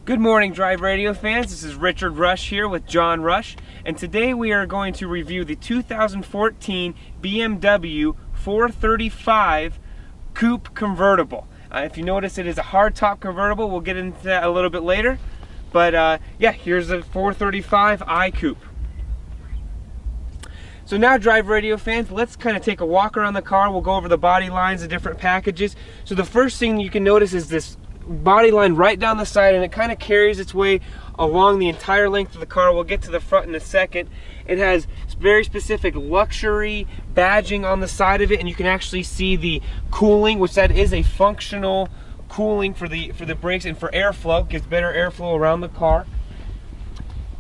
Good morning, Drive Radio fans. This is Richard Rush here with John Rush, and today we are going to review the 2014 BMW 435 Coupe Convertible. If you notice, it is a hardtop convertible. We'll get into that a little bit later, but yeah, here's the 435i Coupe. So now, Drive Radio fans, let's kind of take a walk around the car. We'll go over the body lines, the different packages. So the first thing you can notice is this body line right down the side, and it kind of carries its way along the entire length of the car. We'll get to the front in a second. It has very specific luxury badging on the side of it, and you can actually see the cooling, which that is a functional cooling for the brakes and for airflow. Gives better airflow around the car.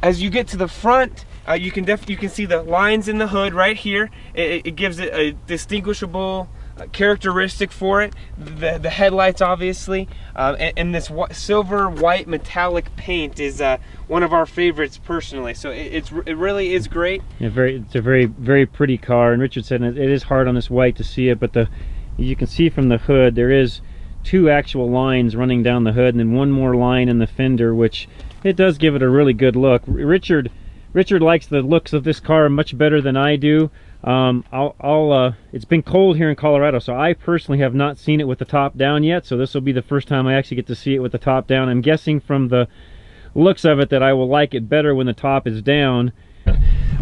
As you get to the front, you can see the lines in the hood right here. It gives it a distinguishable characteristic for it. The headlights, obviously, and this silver white metallic paint is one of our favorites personally. So it really is great. Yeah, it's a very pretty car. And Richard said it is hard on this white to see it, but you can see from the hood there is two actual lines running down the hood, and then one more line in the fender, which it does give it a really good look. Richard likes the looks of this car much better than I do. It's been cold here in Colorado, so I personally have not seen it with the top down yet, so this will be the first time I actually get to see it with the top down. I'm guessing from the looks of it that I will like it better when the top is down.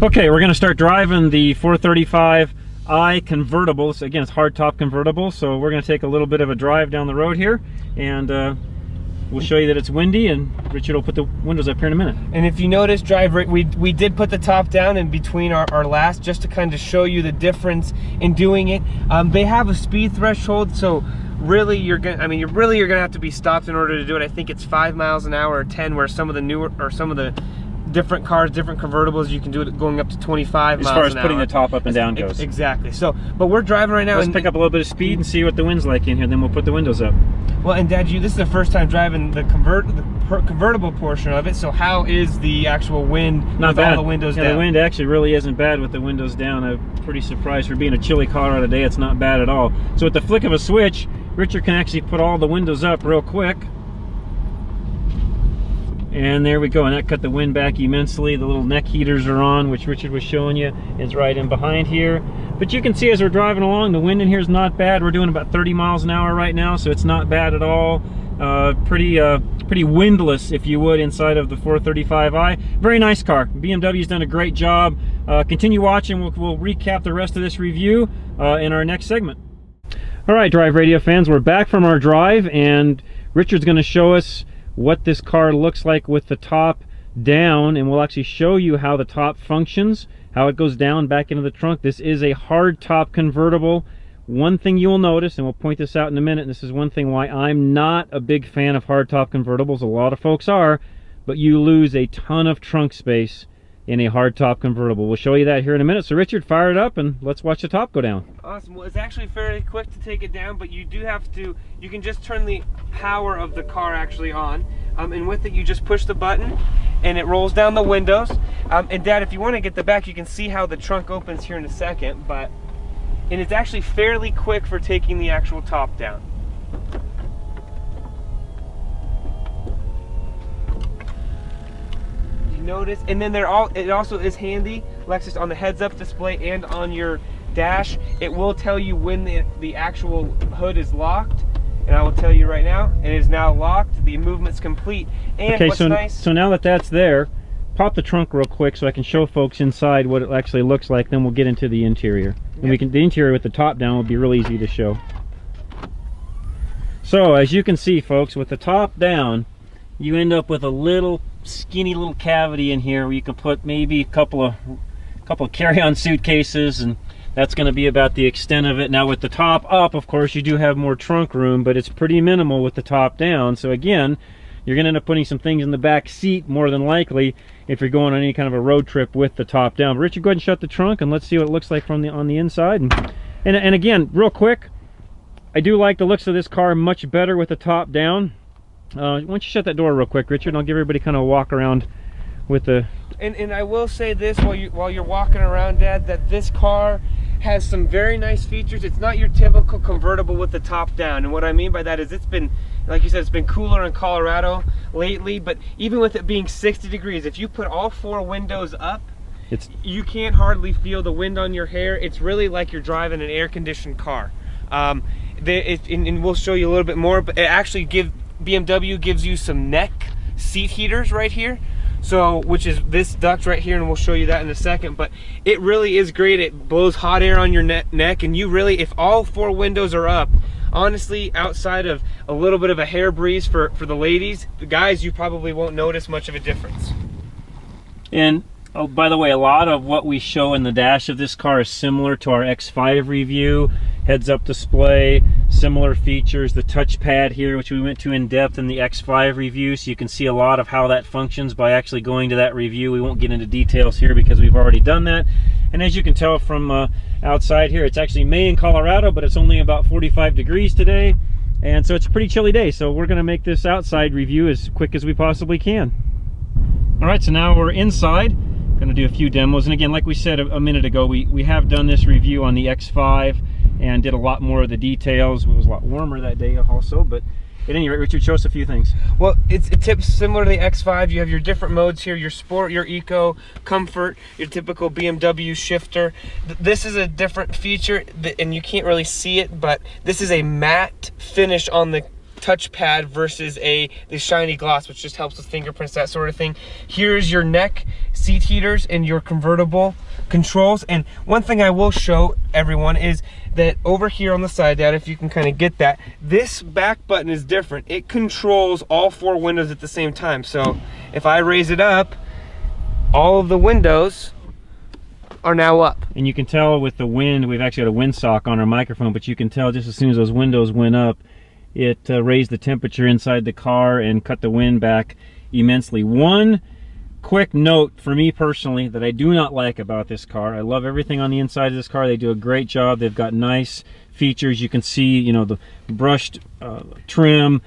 Okay, we're going to start driving the 435i convertible. So again, it's hardtop convertible, so we're going to take a little bit of a drive down the road here, and we'll show you that it's windy, and Richard will put the windows up here in a minute. And if you notice, we did put the top down in between our last, just to kind of show you the difference in doing it. They have a speed threshold, so really you're gonna have to be stopped in order to do it. I think it's 5 miles an hour or 10, where some of the newer, or some of the different cars, different convertibles, you can do it going up to 25 miles an hour. As far as putting the top up and down goes. Exactly. So, but we're driving right now. Let's pick up a little bit of speed and see what the wind's like in here, then we'll put the windows up. Well, and Dad, this is the first time driving the convertible portion of it, so how is the actual wind? Not bad. All the windows down? The wind actually really isn't bad with the windows down. I'm pretty surprised. For being a chilly Colorado day, it's not bad at all. So with the flick of a switch, Richard can actually put all the windows up real quick. And there we go, and that cut the wind back immensely. The little neck heaters are on, which Richard was showing you, is right in behind here. But you can see as we're driving along, the wind in here is not bad. We're doing about 30 miles an hour right now, so it's not bad at all. Pretty windless, if you would, inside of the 435i. Very nice car. BMW's done a great job. Continue watching. We'll recap the rest of this review in our next segment. All right, Drive Radio fans, we're back from our drive, and Richard's going to show us what this car looks like with the top down, and we'll actually show you how the top functions, how it goes down back into the trunk. This is a hard top convertible. One thing you'll notice, and we'll point this out in a minute, and this is one thing why I'm not a big fan of hard top convertibles. A lot of folks are, but you lose a ton of trunk space in a hardtop convertible. We'll show you that here in a minute. So Richard, fire it up and let's watch the top go down. Awesome. Well, it's actually fairly quick to take it down, but you do have to, you can just turn the power of the car actually on. And with it, you just push the button and it rolls down the windows. And Dad, if you want to get the back, you can see how the trunk opens here in a second, and it's actually fairly quick for taking the actual top down. Notice, and then it also is handy, Lexus, on the heads-up display and on your dash. It will tell you when the actual hood is locked, and I will tell you right now, it is now locked. The movement's complete. And okay, so now that that's there, pop the trunk real quick so I can show folks inside what it actually looks like. Then we'll get into the interior. Yep. And the interior with the top down will be real easy to show. So as you can see, folks, with the top down, you end up with a little skinny little cavity in here where you can put maybe a couple of carry-on suitcases, and that's going to be about the extent of it. Now with the top up, of course, you do have more trunk room, but it's pretty minimal with the top down. So again, you're going to end up putting some things in the back seat more than likely if you're going on any kind of a road trip with the top down. But Richard, go ahead and shut the trunk and let's see what it looks like from on the inside. And again, real quick, I do like the looks of this car much better with the top down. Why don't you shut that door real quick, Richard, and I'll give everybody kind of a walk around with the... And I will say this while you're walking around, Dad, that this car has some very nice features. It's not your typical convertible with the top down, and what I mean by that is it's been, like you said, it's been cooler in Colorado lately, but even with it being 60 degrees, if you put all 4 windows up, you can't hardly feel the wind on your hair. It's really like you're driving an air-conditioned car. And we'll show you a little bit more, but it actually BMW gives you some neck seat heaters right here, so which is this duct right here, and we'll show you that in a second. But it really is great. It blows hot air on your neck, and you really, if all 4 windows are up, honestly, outside of a little bit of a hair breeze for the ladies, the guys, you probably won't notice much of a difference. And oh, by the way, a lot of what we show in the dash of this car is similar to our X5 review. Heads-up display, similar features, the touchpad here, which we went to in depth in the X5 review, so you can see a lot of how that functions by actually going to that review. We won't get into details here because we've already done that. And as you can tell from outside here, it's actually May in Colorado, but it's only about 45 degrees today, and so it's a pretty chilly day. So we're going to make this outside review as quick as we possibly can. All right, so now we're inside. Going to do a few demos, and again, like we said a minute ago, we have done this review on the X5 and did a lot more of the details. It was a lot warmer that day also, but at any rate, Richard, show us a few things. Well, it's tips similar to the X5. You have your different modes here, your sport, your eco, comfort, your typical BMW shifter. This is a different feature, and you can't really see it, but this is a matte finish on the touchpad versus the shiny gloss, which just helps with fingerprints, that sort of thing. Here's your neck seat heaters and your convertible controls. And one thing I will show everyone is that over here on the side, Dad, if you can kind of get that, this back button is different. It controls all 4 windows at the same time. So if I raise it up, all of the windows are now up. And you can tell with the wind, we've actually got a windsock on our microphone, but you can tell just as soon as those windows went up, it raised the temperature inside the car and cut the wind back immensely. One quick note for me personally that I do not like about this car: I love everything on the inside of this car. They do a great job. They've got nice features. You can see, you know, the brushed trim,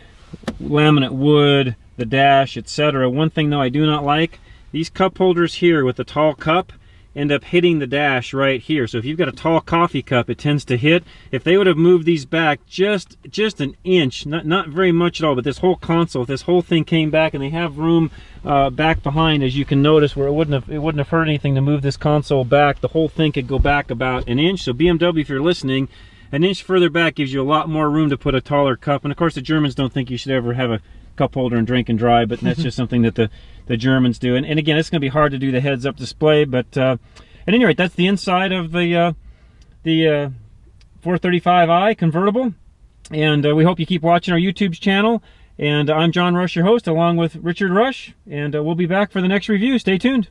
laminate wood, the dash, etc. One thing though I do not like, these cup holders here with the tall cup end up hitting the dash right here. So if you've got a tall coffee cup, it tends to hit. If they would have moved these back just an inch, not very much at all, but this whole console, if this whole thing came back, and they have room back behind, as you can notice, where it wouldn't have hurt anything to move this console back. The whole thing could go back about an inch. So BMW, if you're listening, an inch further back gives you a lot more room to put a taller cup. And of course, the Germans don't think you should ever have a cup holder and drink and drive, but that's just something that the Germans do. And again, it's going to be hard to do the heads-up display, but at any rate, that's the inside of the 435i convertible. And we hope you keep watching our YouTube channel. And I'm John Rush, your host, along with Richard Rush, and we'll be back for the next review. Stay tuned.